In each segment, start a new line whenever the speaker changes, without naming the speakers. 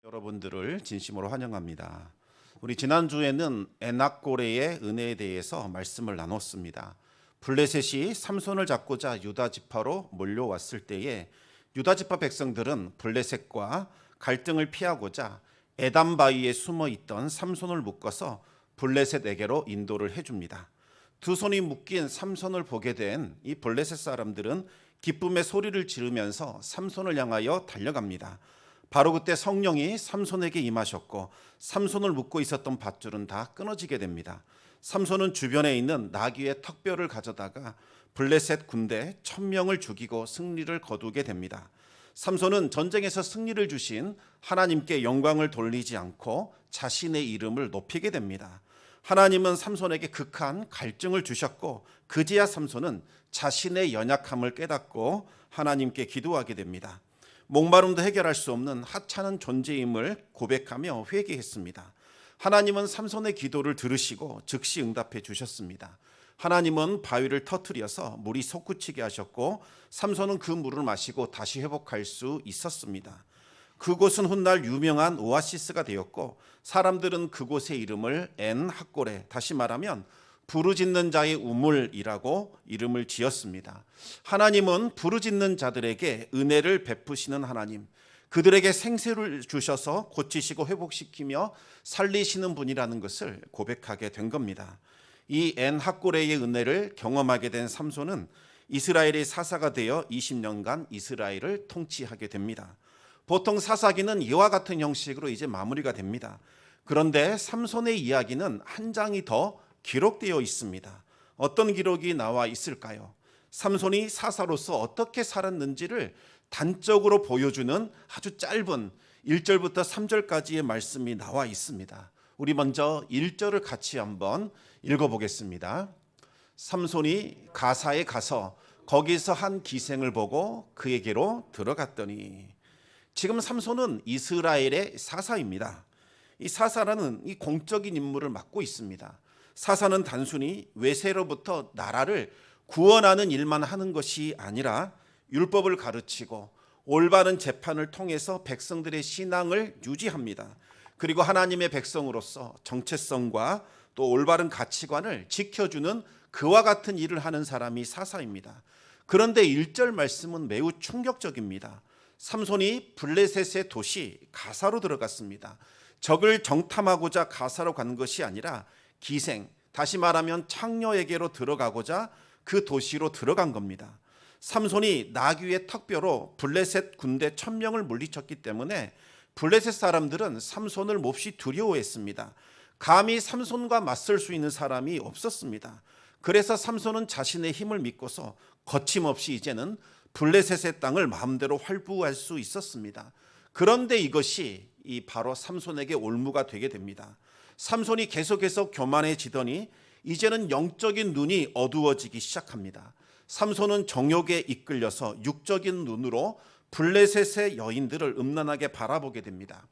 여러분들을 진심으로 환영합니다. 우리 지난주에는 에낙고레의 은혜에 대해서 말씀을 나눴습니다. 블레셋이 삼손을 잡고자 유다 지파로 몰려왔을 때에 유다 지파 백성들은 블레셋과 갈등을 피하고자 에담 바위에 숨어 있던 삼손을 묶어서 블레셋에게로 인도를 해줍니다. 두 손이 묶인 삼손을 보게 된 이 블레셋 사람들은 기쁨의 소리를 지르면서 삼손을 향하여 달려갑니다. 바로 그때 성령이 삼손에게 임하셨고 삼손을 묶고 있었던 밧줄은 다 끊어지게 됩니다. 삼손은 주변에 있는 나귀의 턱뼈를 가져다가 블레셋 군대 1000명을 죽이고 승리를 거두게 됩니다. 삼손은 전쟁에서 승리를 주신 하나님께 영광을 돌리지 않고 자신의 이름을 높이게 됩니다. 하나님은 삼손에게 극한 갈증을 주셨고 그제야 삼손은 자신의 연약함을 깨닫고 하나님께 기도하게 됩니다. 목마름도 해결할 수 없는 하찮은 존재임을 고백하며 회개했습니다. 하나님은 삼손의 기도를 들으시고 즉시 응답해 주셨습니다. 하나님은 바위를 터뜨려서 물이 솟구치게 하셨고 삼손은 그 물을 마시고 다시 회복할 수 있었습니다. 그곳은 훗날 유명한 오아시스가 되었고 사람들은 그곳의 이름을 엔학고레, 다시 말하면 부르짖는 자의 우물이라고 이름을 지었습니다. 하나님은 부르짖는 자들에게 은혜를 베푸시는 하나님, 그들에게 생수를 주셔서 고치시고 회복시키며 살리시는 분이라는 것을 고백하게 된 겁니다. 이 엔학고레의 은혜를 경험하게 된 삼손은 이스라엘의 사사가 되어 20년간 이스라엘을 통치하게 됩니다. 보통 사사기는 이와 같은 형식으로 이제 마무리가 됩니다. 그런데 삼손의 이야기는 한 장이 더 기록되어 있습니다. 어떤 기록이 나와 있을까요? 삼손이 사사로서 어떻게 살았는지를 단적으로 보여주는 아주 짧은 1절부터 3절까지의 말씀이 나와 있습니다. 우리 먼저 1절을 같이 한번 읽어보겠습니다. 삼손이 가사에 가서 거기서 한 기생을 보고 그에게로 들어갔더니, 지금 삼손은 이스라엘의 사사입니다. 이 사사라는 이 공적인 임무를 맡고 있습니다. 사사는 단순히 외세로부터 나라를 구원하는 일만 하는 것이 아니라 율법을 가르치고 올바른 재판을 통해서 백성들의 신앙을 유지합니다. 그리고 하나님의 백성으로서 정체성과 또 올바른 가치관을 지켜주는 그와 같은 일을 하는 사람이 사사입니다. 그런데 1절 말씀은 매우 충격적입니다. 삼손이 블레셋의 도시 가사로 들어갔습니다. 적을 정탐하고자 가사로 간 것이 아니라 기생, 다시 말하면 창녀에게로 들어가고자 그 도시로 들어간 겁니다. 삼손이 나귀의 턱뼈로 블레셋 군대 1000명을 물리쳤기 때문에 블레셋 사람들은 삼손을 몹시 두려워했습니다. 감히 삼손과 맞설 수 있는 사람이 없었습니다. 그래서 삼손은 자신의 힘을 믿고서 거침없이 이제는 블레셋의 땅을 마음대로 활부할 수 있었습니다. 그런데 이것이 바로 삼손에게 올무가 되게 됩니다. 삼손이 계속해서 교만해지더니 이제는 영적인 눈이 어두워지기 시작합니다. 삼손은 정욕에 이끌려서 육적인 눈으로 블레셋의 여인들을 음란하게 바라보게 됩니다.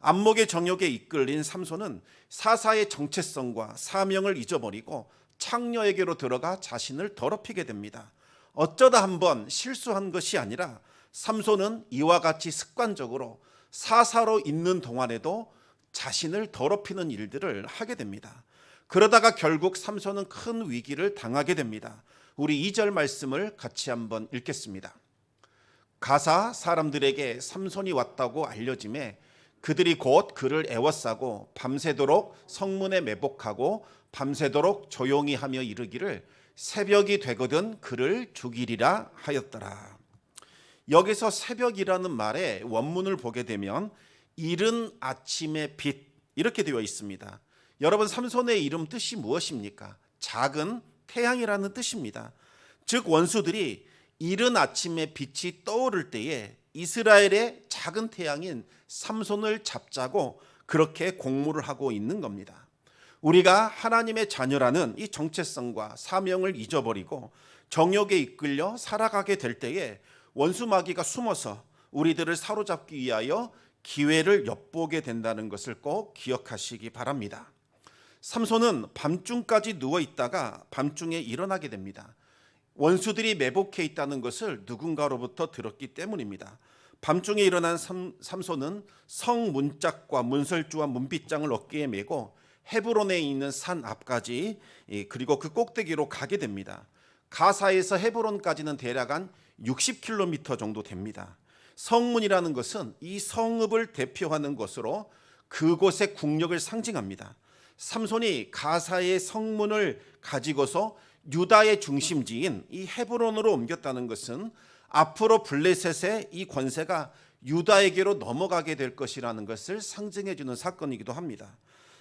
안목의 정욕에 이끌린 삼손은 사사의 정체성과 사명을 잊어버리고 창녀에게로 들어가 자신을 더럽히게 됩니다. 어쩌다 한번 실수한 것이 아니라 삼손은 이와 같이 습관적으로 사사로 있는 동안에도 자신을 더럽히는 일들을 하게 됩니다. 그러다가 결국 삼손은 큰 위기를 당하게 됩니다. 우리 2절 말씀을 같이 한번 읽겠습니다. 가사 사람들에게 삼손이 왔다고 알려짐에 그들이 곧 그를 애워싸고 밤새도록 성문에 매복하고 밤새도록 조용히 하며 이르기를 새벽이 되거든 그를 죽이리라 하였더라. 여기서 새벽이라는 말의 원문을 보게 되면 이른 아침의 빛, 이렇게 되어 있습니다. 여러분, 삼손의 이름 뜻이 무엇입니까? 작은 태양이라는 뜻입니다. 즉 원수들이 이른 아침의 빛이 떠오를 때에 이스라엘의 작은 태양인 삼손을 잡자고 그렇게 공모를 하고 있는 겁니다. 우리가 하나님의 자녀라는 이 정체성과 사명을 잊어버리고 정욕에 이끌려 살아가게 될 때에 원수 마귀가 숨어서 우리들을 사로잡기 위하여 기회를 엿보게 된다는 것을 꼭 기억하시기 바랍니다. 삼손은 밤중까지 누워 있다가 밤중에 일어나게 됩니다. 원수들이 매복해 있다는 것을 누군가로부터 들었기 때문입니다. 밤중에 일어난 삼손은 성 문짝과 문설주와 문빗장을 어깨에 메고 헤브론에 있는 산 앞까지 그리고 그 꼭대기로 가게 됩니다. 가사에서 헤브론까지는 대략 한 60km 정도 됩니다. 성문이라는 것은 이 성읍을 대표하는 것으로 그곳의 국력을 상징합니다. 삼손이 가사의 성문을 가지고서 유다의 중심지인 이 헤브론으로 옮겼다는 것은 앞으로 블레셋의 이 권세가 유다에게로 넘어가게 될 것이라는 것을 상징해 주는 사건이기도 합니다.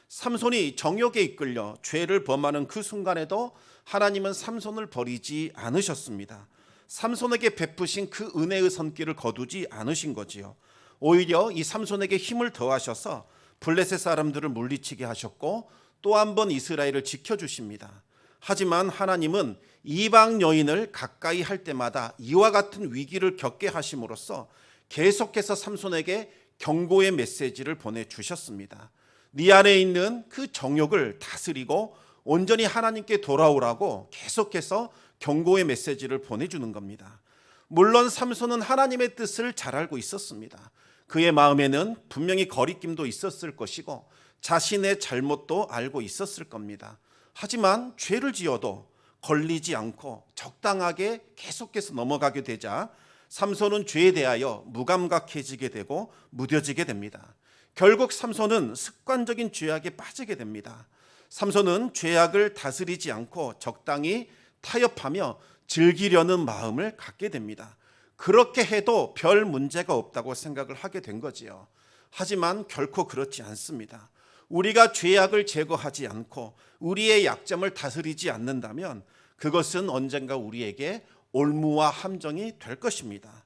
삼손이 정욕에 이끌려 죄를 범하는 그 순간에도 하나님은 삼손을 버리지 않으셨습니다. 삼손에게 베푸신 그 은혜의 손길을 거두지 않으신 거지요. 오히려 이 삼손에게 힘을 더하셔서 블레셋 사람들을 물리치게 하셨고 또 한 번 이스라엘을 지켜주십니다. 하지만 하나님은 이방 여인을 가까이 할 때마다 이와 같은 위기를 겪게 하심으로써 계속해서 삼손에게 경고의 메시지를 보내주셨습니다. 네 안에 있는 그 정욕을 다스리고 온전히 하나님께 돌아오라고 계속해서 경고의 메시지를 보내주는 겁니다. 물론 삼손은 하나님의 뜻을 잘 알고 있었습니다. 그의 마음에는 분명히 거리낌도 있었을 것이고 자신의 잘못도 알고 있었을 겁니다. 하지만 죄를 지어도 걸리지 않고 적당하게 계속해서 넘어가게 되자 삼손은 죄에 대하여 무감각해지게 되고 무뎌지게 됩니다. 결국 삼손은 습관적인 죄악에 빠지게 됩니다. 삼손은 죄악을 다스리지 않고 적당히 타협하며 즐기려는 마음을 갖게 됩니다. 그렇게 해도 별 문제가 없다고 생각을 하게 된 거지요. 하지만 결코 그렇지 않습니다. 우리가 죄악을 제거하지 않고 우리의 약점을 다스리지 않는다면 그것은 언젠가 우리에게 올무와 함정이 될 것입니다.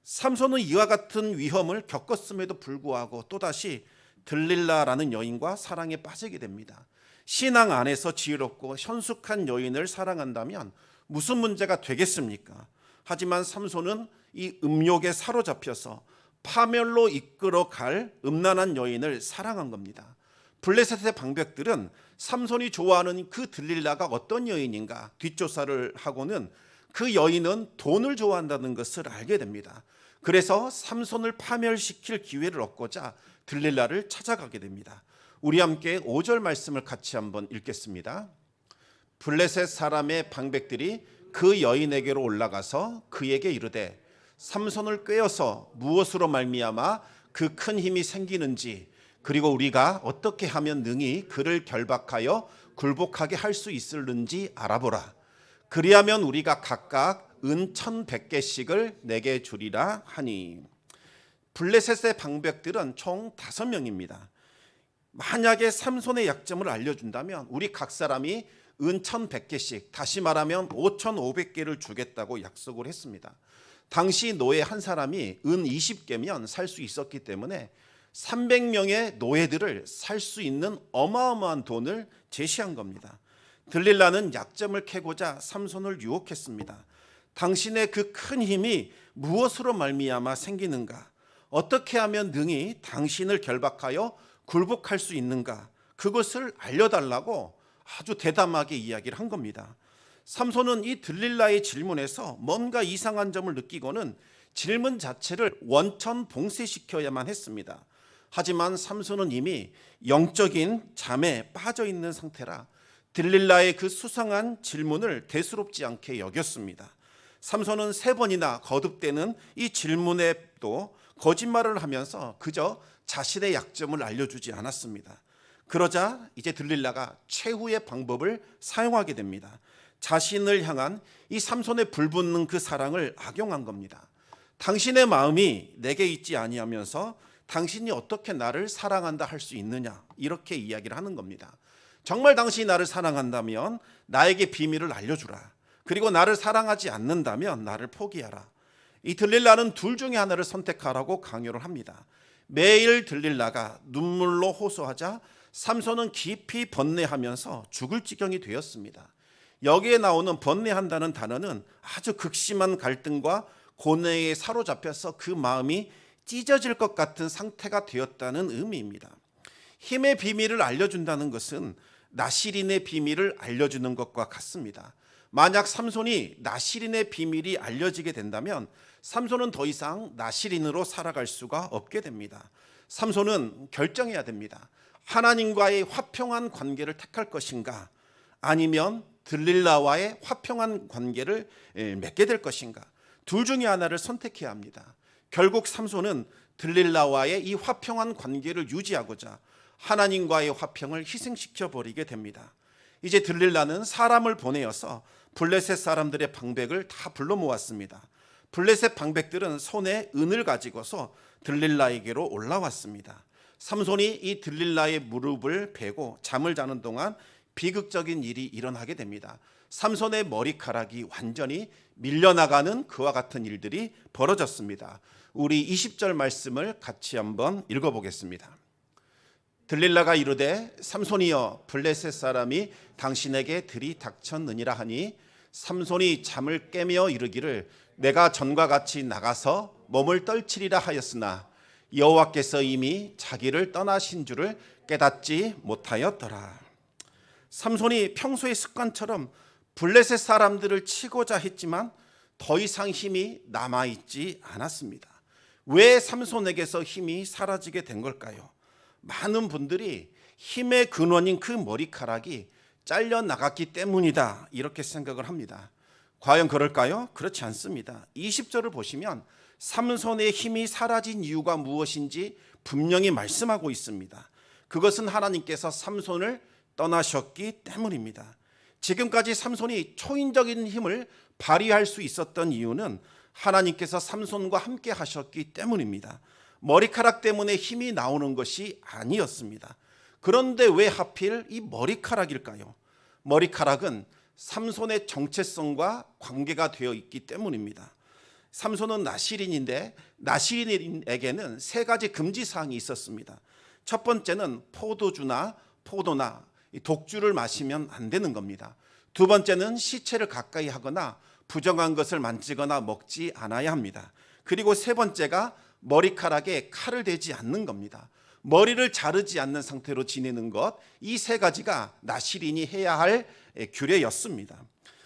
삼손은 이와 같은 위험을 겪었음에도 불구하고 또다시 들릴라라는 여인과 사랑에 빠지게 됩니다. 신앙 안에서 지혜롭고 현숙한 여인을 사랑한다면 무슨 문제가 되겠습니까? 하지만 삼손은 이 음욕에 사로잡혀서 파멸로 이끌어갈 음란한 여인을 사랑한 겁니다. 블레셋의 방백들은 삼손이 좋아하는 그 들릴라가 어떤 여인인가 뒷조사를 하고는 그 여인은 돈을 좋아한다는 것을 알게 됩니다. 그래서 삼손을 파멸시킬 기회를 얻고자 들릴라를 찾아가게 됩니다. 우리 함께 5절 말씀을 같이 한번 읽겠습니다. 블레셋 사람의 방백들이 그 여인에게로 올라가서 그에게 이르되 삼손을 꾀어서 무엇으로 말미암아 그 큰 힘이 생기는지 그리고 우리가 어떻게 하면 능히 그를 결박하여 굴복하게 할 수 있을는지 알아보라. 그리하면 우리가 각각 은 1,100개씩을 내게 주리라 하니. 블레셋의 방백들은 총 5명입니다. 만약에 삼손의 약점을 알려준다면 우리 각 사람이 은 1,100개씩, 다시 말하면 5,500개를 주겠다고 약속을 했습니다. 당시 노예 한 사람이 은 20개면 살 수 있었기 때문에 300명의 노예들을 살 수 있는 어마어마한 돈을 제시한 겁니다. 들릴라는 약점을 캐고자 삼손을 유혹했습니다. 당신의 그 큰 힘이 무엇으로 말미암아 생기는가? 어떻게 하면 능히 당신을 결박하여 굴복할 수 있는가? 그것을 알려달라고 아주 대담하게 이야기를 한 겁니다. 삼손은 이 들릴라의 질문에서 뭔가 이상한 점을 느끼고는 질문 자체를 원천 봉쇄시켜야만 했습니다. 하지만 삼손은 이미 영적인 잠에 빠져 있는 상태라 들릴라의 그 수상한 질문을 대수롭지 않게 여겼습니다. 삼손은 3번이나 거듭되는 이 질문에도 거짓말을 하면서 그저 자신의 약점을 알려주지 않았습니다. 그러자 이제 들릴라가 최후의 방법을 사용하게 됩니다. 자신을 향한 이 삼손의 불붙는 그 사랑을 악용한 겁니다. 당신의 마음이 내게 있지 아니하면서 당신이 어떻게 나를 사랑한다 할 수 있느냐, 이렇게 이야기를 하는 겁니다. 정말 당신이 나를 사랑한다면 나에게 비밀을 알려주라. 그리고 나를 사랑하지 않는다면 나를 포기하라. 이 들릴라는 둘 중에 하나를 선택하라고 강요를 합니다. 매일 들릴라가 눈물로 호소하자 삼손은 깊이 번뇌하면서 죽을 지경이 되었습니다. 여기에 나오는 번뇌한다는 단어는 아주 극심한 갈등과 고뇌에 사로잡혀서 그 마음이 찢어질 것 같은 상태가 되었다는 의미입니다. 힘의 비밀을 알려준다는 것은 나시린의 비밀을 알려주는 것과 같습니다. 만약 삼손이 나실인의 비밀이 알려지게 된다면 삼손은 더 이상 나실인으로 살아갈 수가 없게 됩니다. 삼손은 결정해야 됩니다. 하나님과의 화평한 관계를 택할 것인가, 아니면 들릴라와의 화평한 관계를 맺게 될 것인가. 둘 중에 하나를 선택해야 합니다. 결국 삼손은 들릴라와의 이 화평한 관계를 유지하고자 하나님과의 화평을 희생시켜 버리게 됩니다. 이제 들릴라는 사람을 보내어서 블레셋 사람들의 방백을 다 불러 모았습니다. 블레셋 방백들은 손에 은을 가지고서 들릴라에게로 올라왔습니다. 삼손이 이 들릴라의 무릎을 베고 잠을 자는 동안 비극적인 일이 일어나게 됩니다. 삼손의 머리카락이 완전히 밀려나가는 그와 같은 일들이 벌어졌습니다. 우리 20절 말씀을 같이 한번 읽어보겠습니다. 들릴라가 이르되 삼손이여 블레셋 사람이 당신에게 들이닥쳤느니라 하니 삼손이 잠을 깨며 이르기를 내가 전과 같이 나가서 몸을 떨치리라 하였으나 여호와께서 이미 자기를 떠나신 줄을 깨닫지 못하였더라. 삼손이 평소의 습관처럼 블레셋 사람들을 치고자 했지만 더 이상 힘이 남아있지 않았습니다. 왜 삼손에게서 힘이 사라지게 된 걸까요? 많은 분들이 힘의 근원인 그 머리카락이 잘려나갔기 때문이다 이렇게 생각을 합니다. 과연 그럴까요? 그렇지 않습니다. 20절을 보시면 삼손의 힘이 사라진 이유가 무엇인지 분명히 말씀하고 있습니다. 그것은 하나님께서 삼손을 떠나셨기 때문입니다. 지금까지 삼손이 초인적인 힘을 발휘할 수 있었던 이유는 하나님께서 삼손과 함께 하셨기 때문입니다. 머리카락 때문에 힘이 나오는 것이 아니었습니다. 그런데 왜 하필 이 머리카락일까요? 머리카락은 삼손의 정체성과 관계가 되어 있기 때문입니다. 삼손은 나실인인데 나실인에게는 세 가지 금지사항이 있었습니다. 첫 번째는 포도주나 포도나 독주를 마시면 안 되는 겁니다. 두 번째는 시체를 가까이 하거나 부정한 것을 만지거나 먹지 않아야 합니다. 그리고 세 번째가 머리카락에 칼을 대지 않는 겁니다. 머리를 자르지 않는 상태로 지내는 것, 이 세 가지가 나실인이 해야 할 규례였습니다.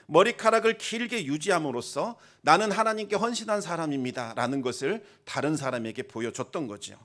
머리카락을 길게 유지함으로써 나는 하나님께 헌신한 사람입니다 라는 것을 다른 사람에게 보여줬던 거죠.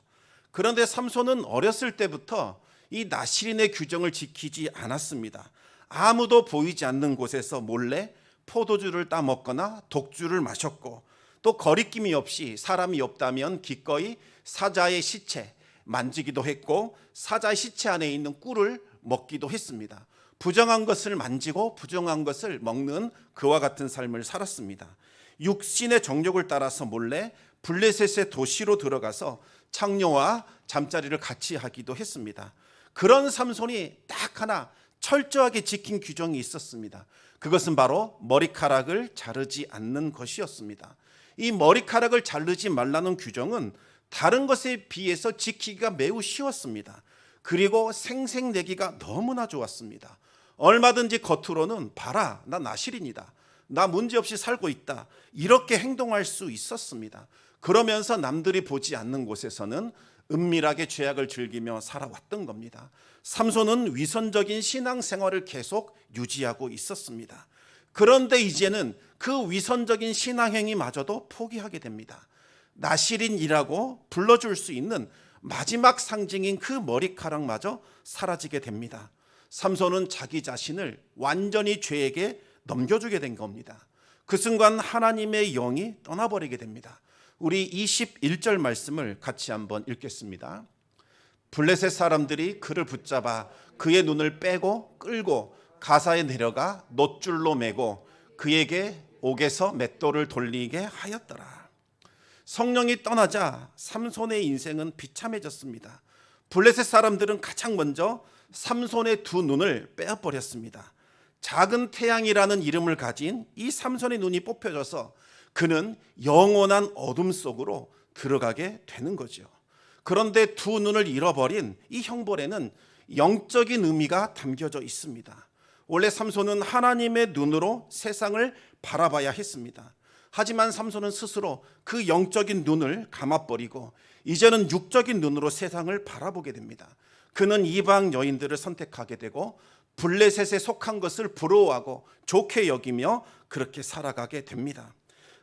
그런데 삼손은 어렸을 때부터 이 나실인의 규정을 지키지 않았습니다. 아무도 보이지 않는 곳에서 몰래 포도주를 따먹거나 독주를 마셨고, 또 거리낌이 없이 사람이 없다면 기꺼이 사자의 시체 만지기도 했고 사자의 시체 안에 있는 꿀을 먹기도 했습니다. 부정한 것을 만지고 부정한 것을 먹는 그와 같은 삶을 살았습니다. 육신의 정욕을 따라서 몰래 블레셋의 도시로 들어가서 창녀와 잠자리를 같이 하기도 했습니다. 그런 삼손이 딱 하나 철저하게 지킨 규정이 있었습니다. 그것은 바로 머리카락을 자르지 않는 것이었습니다. 이 머리카락을 자르지 말라는 규정은 다른 것에 비해서 지키기가 매우 쉬웠습니다. 그리고 생색내기가 너무나 좋았습니다. 얼마든지 겉으로는 봐라, 나 나실인이다, 나 문제없이 살고 있다, 이렇게 행동할 수 있었습니다. 그러면서 남들이 보지 않는 곳에서는 은밀하게 죄악을 즐기며 살아왔던 겁니다. 삼손은 위선적인 신앙생활을 계속 유지하고 있었습니다. 그런데 이제는 그 위선적인 신앙행위마저도 포기하게 됩니다. 나실인이라고 불러줄 수 있는 마지막 상징인 그 머리카락마저 사라지게 됩니다. 삼손은 자기 자신을 완전히 죄에게 넘겨주게 된 겁니다. 그 순간 하나님의 영이 떠나버리게 됩니다. 우리 21절 말씀을 같이 한번 읽겠습니다. 블레셋 사람들이 그를 붙잡아 그의 눈을 빼고 끌고 가사에 내려가 놋줄로 매고 그에게 옥에서 맷돌을 돌리게 하였더라. 성령이 떠나자 삼손의 인생은 비참해졌습니다. 블레셋 사람들은 가장 먼저 삼손의 두 눈을 빼어버렸습니다. 작은 태양이라는 이름을 가진 이 삼손의 눈이 뽑혀져서 그는 영원한 어둠 속으로 들어가게 되는 거죠. 그런데 두 눈을 잃어버린 이 형벌에는 영적인 의미가 담겨져 있습니다. 원래 삼손은 하나님의 눈으로 세상을 바라봐야 했습니다. 하지만 삼손은 스스로 그 영적인 눈을 감아버리고 이제는 육적인 눈으로 세상을 바라보게 됩니다. 그는 이방 여인들을 선택하게 되고 블레셋에 속한 것을 부러워하고 좋게 여기며 그렇게 살아가게 됩니다.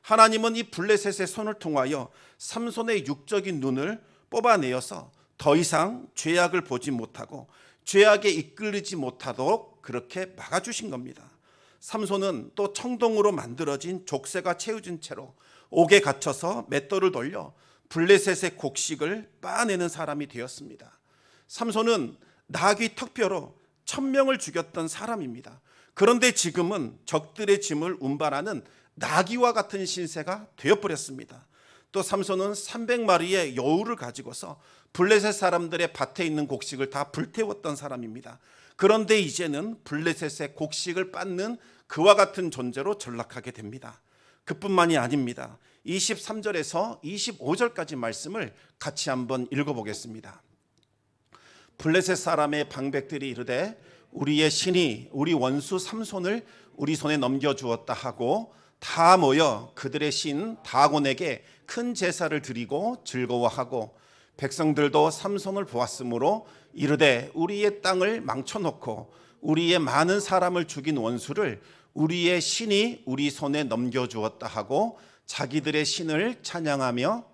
하나님은 이 블레셋의 손을 통하여 삼손의 육적인 눈을 뽑아내어서 더 이상 죄악을 보지 못하고 죄악에 이끌리지 못하도록 그렇게 막아주신 겁니다. 삼손은 또 청동으로 만들어진 족쇄가 채워진 채로 옥에 갇혀서 맷돌을 돌려 블레셋의 곡식을 빻아내는 사람이 되었습니다. 삼손은 나귀 턱뼈로 1000명을 죽였던 사람입니다. 그런데 지금은 적들의 짐을 운반하는 나귀와 같은 신세가 되어버렸습니다. 또 삼손은 300마리의 여우를 가지고서 블레셋 사람들의 밭에 있는 곡식을 다 불태웠던 사람입니다. 그런데 이제는 블레셋의 곡식을 빻는 그와 같은 존재로 전락하게 됩니다. 그뿐만이 아닙니다. 23절에서 25절까지 말씀을 같이 한번 읽어보겠습니다. 블레셋 사람의 방백들이 이르되 우리의 신이 우리 원수 삼손을 우리 손에 넘겨주었다 하고 다 모여 그들의 신 다곤에게 큰 제사를 드리고 즐거워하고 백성들도 삼손을 보았으므로 이르되 우리의 땅을 망쳐놓고 우리의 많은 사람을 죽인 원수를 우리의 신이 우리 손에 넘겨주었다 하고 자기들의 신을 찬양하며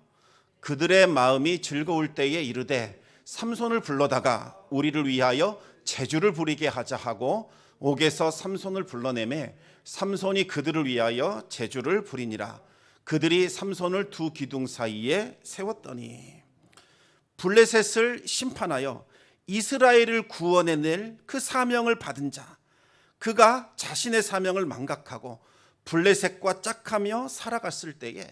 그들의 마음이 즐거울 때에 이르되 삼손을 불러다가 우리를 위하여 제주를 부리게 하자 하고 옥에서 삼손을 불러내매 삼손이 그들을 위하여 제주를 부리니라. 그들이 삼손을 두 기둥 사이에 세웠더니 블레셋을 심판하여 이스라엘을 구원해낼 그 사명을 받은 자, 그가 자신의 사명을 망각하고 블레셋과 짝하며 살아갔을 때에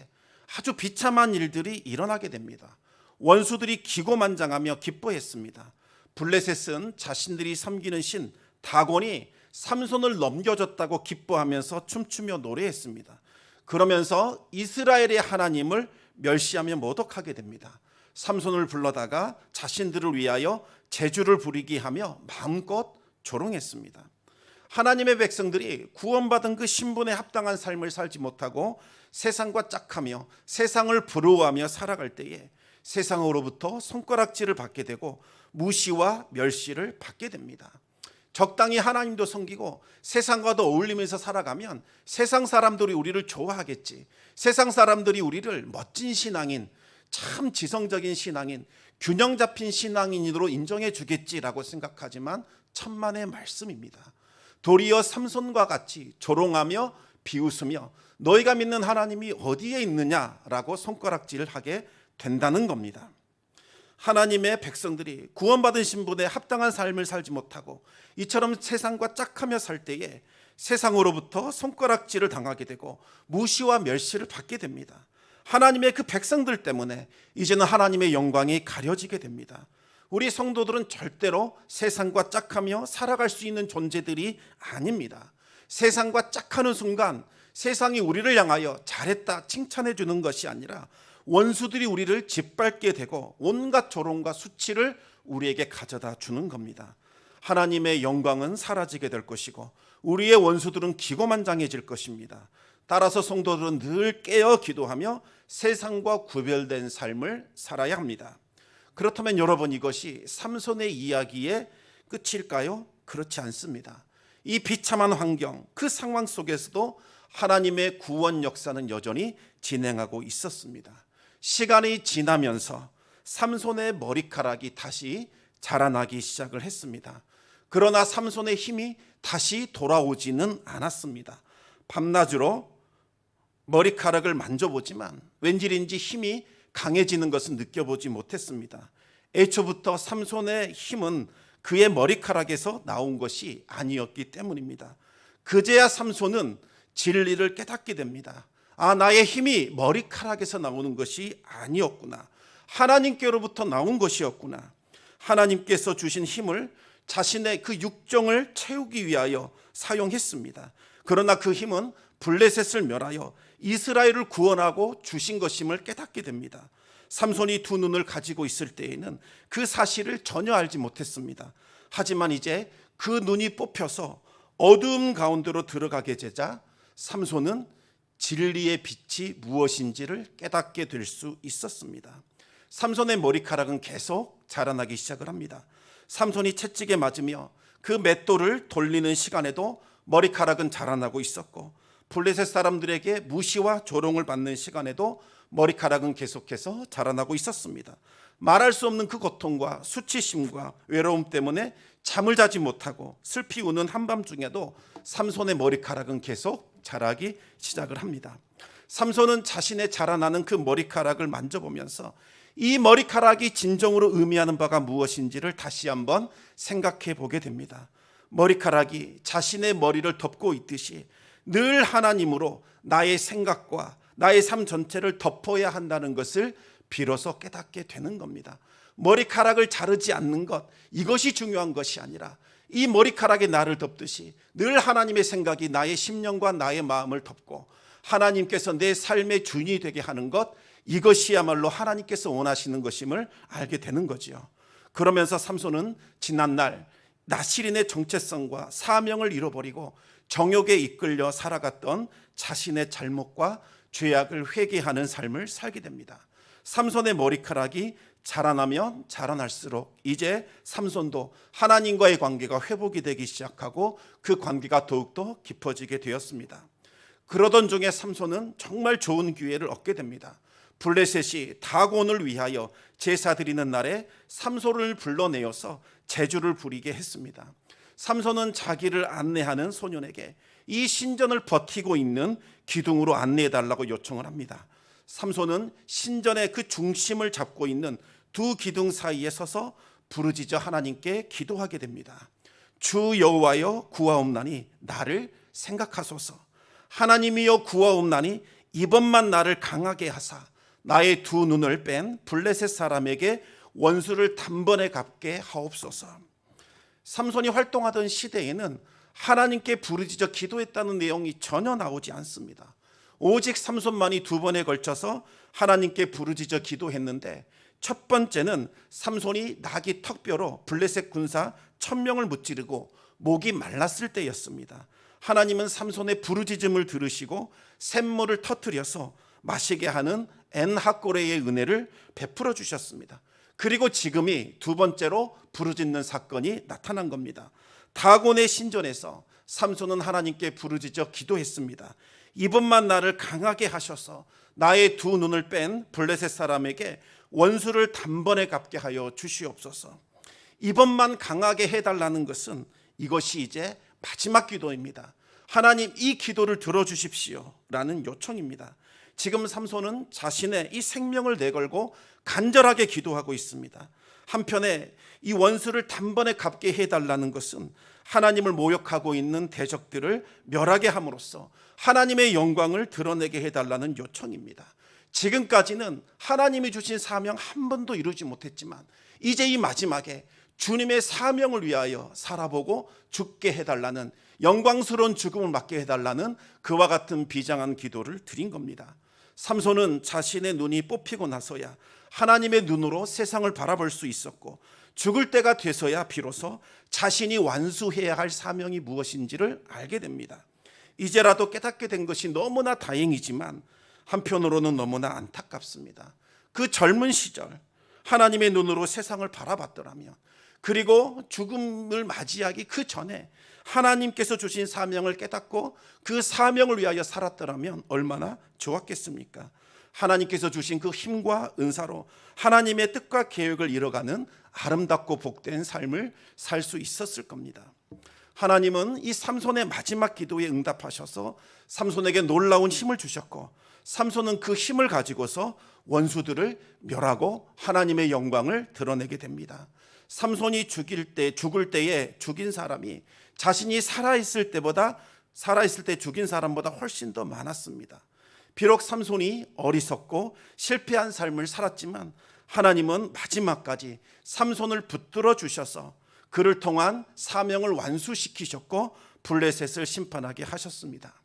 아주 비참한 일들이 일어나게 됩니다. 원수들이 기고만장하며 기뻐했습니다. 블레셋은 자신들이 섬기는 신 다곤이 삼손을 넘겨줬다고 기뻐하면서 춤추며 노래했습니다. 그러면서 이스라엘의 하나님을 멸시하며 모독하게 됩니다. 삼손을 불러다가 자신들을 위하여 제주를 부리게 하며 마음껏 조롱했습니다. 하나님의 백성들이 구원받은 그 신분에 합당한 삶을 살지 못하고 세상과 짝하며 세상을 부러워하며 살아갈 때에 세상으로부터 손가락질을 받게 되고 무시와 멸시를 받게 됩니다. 적당히 하나님도 섬기고 세상과도 어울리면서 살아가면 세상 사람들이 우리를 좋아하겠지. 세상 사람들이 우리를 멋진 신앙인, 참 지성적인 신앙인, 균형 잡힌 신앙인으로 인정해 주겠지라고 생각하지만 천만의 말씀입니다. 도리어 삼손과 같이 조롱하며 비웃으며 너희가 믿는 하나님이 어디에 있느냐라고 손가락질을 하게 된다는 겁니다. 하나님의 백성들이 구원받은 신분에 합당한 삶을 살지 못하고 이처럼 세상과 짝하며 살 때에 세상으로부터 손가락질을 당하게 되고 무시와 멸시를 받게 됩니다. 하나님의 그 백성들 때문에 이제는 하나님의 영광이 가려지게 됩니다. 우리 성도들은 절대로 세상과 짝하며 살아갈 수 있는 존재들이 아닙니다. 세상과 짝하는 순간 세상이 우리를 향하여 잘했다 칭찬해 주는 것이 아니라 원수들이 우리를 짓밟게 되고 온갖 조롱과 수치를 우리에게 가져다 주는 겁니다. 하나님의 영광은 사라지게 될 것이고 우리의 원수들은 기고만장해질 것입니다. 따라서 성도들은 늘 깨어 기도하며 세상과 구별된 삶을 살아야 합니다. 그렇다면 여러분, 이것이 삼손의 이야기의 끝일까요? 그렇지 않습니다. 이 비참한 환경, 그 상황 속에서도 하나님의 구원 역사는 여전히 진행하고 있었습니다. 시간이 지나면서 삼손의 머리카락이 다시 자라나기 시작을 했습니다. 그러나 삼손의 힘이 다시 돌아오지는 않았습니다. 밤낮으로 머리카락을 만져보지만 왠지인지 힘이 강해지는 것은 느껴보지 못했습니다. 애초부터 삼손의 힘은 그의 머리카락에서 나온 것이 아니었기 때문입니다. 그제야 삼손은 진리를 깨닫게 됩니다. 아, 나의 힘이 머리카락에서 나오는 것이 아니었구나. 하나님께로부터 나온 것이었구나. 하나님께서 주신 힘을 자신의 그 육정을 채우기 위하여 사용했습니다. 그러나 그 힘은 블레셋을 멸하여 이스라엘을 구원하고 주신 것임을 깨닫게 됩니다. 삼손이 두 눈을 가지고 있을 때에는 그 사실을 전혀 알지 못했습니다. 하지만 이제 그 눈이 뽑혀서 어두움 가운데로 들어가게 되자 삼손은 진리의 빛이 무엇인지를 깨닫게 될 수 있었습니다. 삼손의 머리카락은 계속 자라나기 시작을 합니다. 삼손이 채찍에 맞으며 그 맷돌을 돌리는 시간에도 머리카락은 자라나고 있었고, 블레셋 사람들에게 무시와 조롱을 받는 시간에도 머리카락은 계속해서 자라나고 있었습니다. 말할 수 없는 그 고통과 수치심과 외로움 때문에 잠을 자지 못하고 슬피 우는 한밤중에도 삼손의 머리카락은 계속 자라기 시작을 합니다. 삼손은 자신의 자라나는 그 머리카락을 만져보면서 이 머리카락이 진정으로 의미하는 바가 무엇인지를 다시 한번 생각해 보게 됩니다. 머리카락이 자신의 머리를 덮고 있듯이 늘 하나님으로 나의 생각과 나의 삶 전체를 덮어야 한다는 것을 비로소 깨닫게 되는 겁니다. 머리카락을 자르지 않는 것, 이것이 중요한 것이 아니라 이 머리카락이 나를 덮듯이 늘 하나님의 생각이 나의 심령과 나의 마음을 덮고 하나님께서 내 삶의 주인이 되게 하는 것, 이것이야말로 하나님께서 원하시는 것임을 알게 되는 거지요. 그러면서 삼손은 지난날 나실인의 정체성과 사명을 잃어버리고 정욕에 이끌려 살아갔던 자신의 잘못과 죄악을 회개하는 삶을 살게 됩니다. 삼손의 머리카락이 자라나면 자라날수록 이제 삼손도 하나님과의 관계가 회복이 되기 시작하고 그 관계가 더욱더 깊어지게 되었습니다. 그러던 중에 삼손은 정말 좋은 기회를 얻게 됩니다. 블레셋이 다곤을 위하여 제사 드리는 날에 삼손을 불러내어서 제주를 부리게 했습니다. 삼손은 자기를 안내하는 소년에게 이 신전을 버티고 있는 기둥으로 안내해달라고 요청을 합니다. 삼손은 신전의 그 중심을 잡고 있는 두 기둥 사이에 서서 부르짖어 하나님께 기도하게 됩니다. 주 여호와여 구하옵나니 나를 생각하소서. 하나님이여 구하옵나니 이번만 나를 강하게 하사 나의 두 눈을 뺀 블레셋 사람에게 원수를 단번에 갚게 하옵소서. 삼손이 활동하던 시대에는 하나님께 부르짖어 기도했다는 내용이 전혀 나오지 않습니다. 오직 삼손만이 두 번에 걸쳐서 하나님께 부르짖어 기도했는데, 첫 번째는 삼손이 나귀 턱뼈로 블레셋 군사 1000명을 무찌르고 목이 말랐을 때였습니다. 하나님은 삼손의 부르짖음을 들으시고 샘물을 터뜨려서 마시게 하는 엔하꼬레의 은혜를 베풀어 주셨습니다. 그리고 지금이 두 번째로 부르짖는 사건이 나타난 겁니다. 다곤의 신전에서 삼손은 하나님께 부르짖어 기도했습니다. 이번만 나를 강하게 하셔서 나의 두 눈을 뺀 블레셋 사람에게 원수를 단번에 갚게 하여 주시옵소서. 이번만 강하게 해달라는 것은 이것이 이제 마지막 기도입니다. 하나님, 이 기도를 들어주십시오 라는 요청입니다. 지금 삼손은 자신의 이 생명을 내걸고 간절하게 기도하고 있습니다. 한편에 이 원수를 단번에 갚게 해달라는 것은 하나님을 모욕하고 있는 대적들을 멸하게 함으로써 하나님의 영광을 드러내게 해달라는 요청입니다. 지금까지는 하나님이 주신 사명 한 번도 이루지 못했지만 이제 이 마지막에 주님의 사명을 위하여 살아보고 죽게 해달라는, 영광스러운 죽음을 맞게 해달라는 그와 같은 비장한 기도를 드린 겁니다. 삼손은 자신의 눈이 뽑히고 나서야 하나님의 눈으로 세상을 바라볼 수 있었고, 죽을 때가 돼서야 비로소 자신이 완수해야 할 사명이 무엇인지를 알게 됩니다. 이제라도 깨닫게 된 것이 너무나 다행이지만 한편으로는 너무나 안타깝습니다. 그 젊은 시절 하나님의 눈으로 세상을 바라봤더라면, 그리고 죽음을 맞이하기 그 전에 하나님께서 주신 사명을 깨닫고 그 사명을 위하여 살았더라면 얼마나 좋았겠습니까? 하나님께서 주신 그 힘과 은사로 하나님의 뜻과 계획을 이뤄가는 아름답고 복된 삶을 살 수 있었을 겁니다. 하나님은 이 삼손의 마지막 기도에 응답하셔서 삼손에게 놀라운 힘을 주셨고, 삼손은 그 힘을 가지고서 원수들을 멸하고 하나님의 영광을 드러내게 됩니다. 삼손이 죽을 때에 죽인 사람이 자신이 살아있을 때 죽인 사람보다 훨씬 더 많았습니다. 비록 삼손이 어리석고 실패한 삶을 살았지만 하나님은 마지막까지 삼손을 붙들어 주셔서 그를 통한 사명을 완수시키셨고 블레셋을 심판하게 하셨습니다.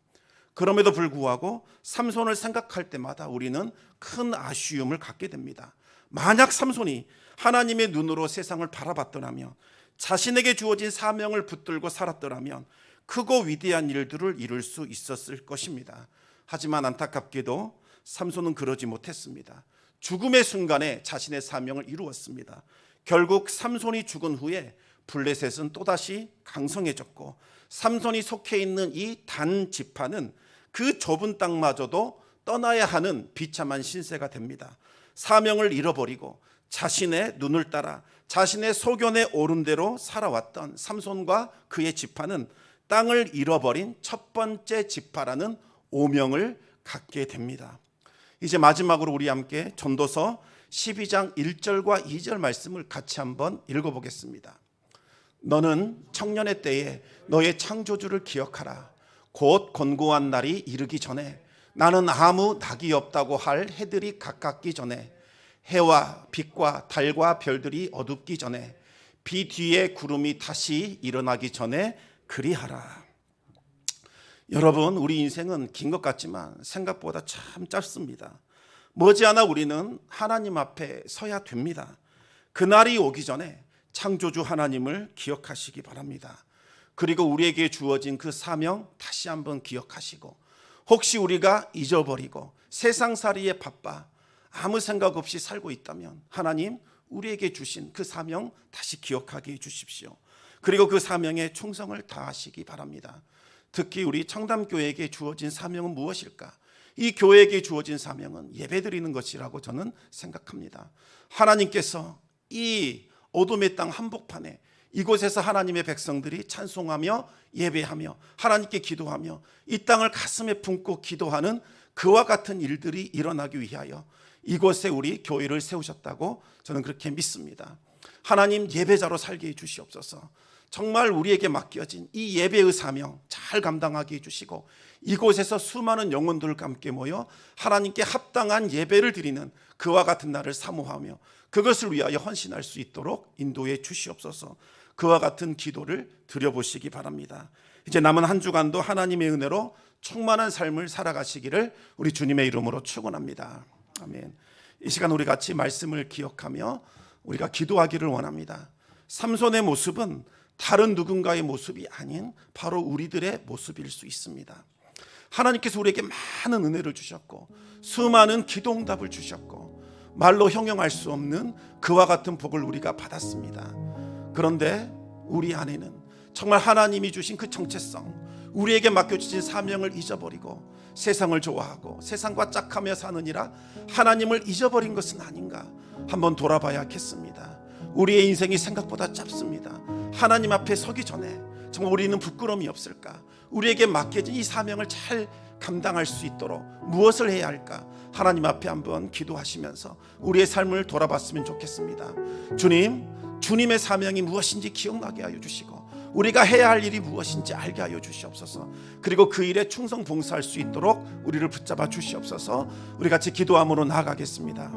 그럼에도 불구하고 삼손을 생각할 때마다 우리는 큰 아쉬움을 갖게 됩니다. 만약 삼손이 하나님의 눈으로 세상을 바라봤더라면, 자신에게 주어진 사명을 붙들고 살았더라면 크고 위대한 일들을 이룰 수 있었을 것입니다. 하지만 안타깝게도 삼손은 그러지 못했습니다. 죽음의 순간에 자신의 사명을 이루었습니다. 결국 삼손이 죽은 후에 블레셋은 또다시 강성해졌고 삼손이 속해 있는 이 단 지파는 그 좁은 땅마저도 떠나야 하는 비참한 신세가 됩니다. 사명을 잃어버리고 자신의 눈을 따라 자신의 소견에 오른 대로 살아왔던 삼손과 그의 지파는 땅을 잃어버린 첫 번째 지파라는 오명을 갖게 됩니다. 이제 마지막으로 우리 함께 전도서 12장 1절과 2절 말씀을 같이 한번 읽어보겠습니다. 너는 청년의 때에 너의 창조주를 기억하라. 곧 권고한 날이 이르기 전에 나는 아무 낙이 없다고 할 해들이 가깝기 전에 해와 빛과 달과 별들이 어둡기 전에 비 뒤에 구름이 다시 일어나기 전에 그리하라. 여러분, 우리 인생은 긴 것 같지만 생각보다 참 짧습니다. 머지않아 우리는 하나님 앞에 서야 됩니다. 그날이 오기 전에 창조주 하나님을 기억하시기 바랍니다. 그리고 우리에게 주어진 그 사명 다시 한번 기억하시고, 혹시 우리가 잊어버리고 세상살이에 바빠 아무 생각 없이 살고 있다면 하나님 우리에게 주신 그 사명 다시 기억하게 해주십시오. 그리고 그 사명에 충성을 다하시기 바랍니다. 특히 우리 청담교회에게 주어진 사명은 무엇일까? 이 교회에게 주어진 사명은 예배드리는 것이라고 저는 생각합니다. 하나님께서 이 어둠의 땅 한복판에 이곳에서 하나님의 백성들이 찬송하며 예배하며 하나님께 기도하며 이 땅을 가슴에 품고 기도하는 그와 같은 일들이 일어나기 위하여 이곳에 우리 교회를 세우셨다고 저는 그렇게 믿습니다. 하나님 예배자로 살게 해주시옵소서. 정말 우리에게 맡겨진 이 예배의 사명 잘 감당하게 해주시고 이곳에서 수많은 영혼들과 함께 모여 하나님께 합당한 예배를 드리는 그와 같은 날을 사모하며 그것을 위하여 헌신할 수 있도록 인도해 주시옵소서. 그와 같은 기도를 드려보시기 바랍니다. 이제 남은 한 주간도 하나님의 은혜로 충만한 삶을 살아가시기를 우리 주님의 이름으로 축원합니다. 아멘. 이 시간 우리 같이 말씀을 기억하며 우리가 기도하기를 원합니다. 삼손의 모습은 다른 누군가의 모습이 아닌 바로 우리들의 모습일 수 있습니다. 하나님께서 우리에게 많은 은혜를 주셨고 수많은 기도응답을 주셨고 말로 형용할 수 없는 그와 같은 복을 우리가 받았습니다. 그런데 우리 안에는 정말 하나님이 주신 그 정체성, 우리에게 맡겨주신 사명을 잊어버리고 세상을 좋아하고 세상과 짝하며 사느니라 하나님을 잊어버린 것은 아닌가 한번 돌아봐야겠습니다. 우리의 인생이 생각보다 짧습니다. 하나님 앞에 서기 전에 정말 우리는 부끄러움이 없을까? 우리에게 맡겨진 이 사명을 잘 감당할 수 있도록 무엇을 해야 할까? 하나님 앞에 한번 기도하시면서 우리의 삶을 돌아봤으면 좋겠습니다. 주님의 사명이 무엇인지 기억나게 하여 주시고 우리가 해야 할 일이 무엇인지 알게 하여 주시옵소서. 그리고 그 일에 충성 봉사할 수 있도록 우리를 붙잡아 주시옵소서. 우리 같이 기도함으로 나아가겠습니다.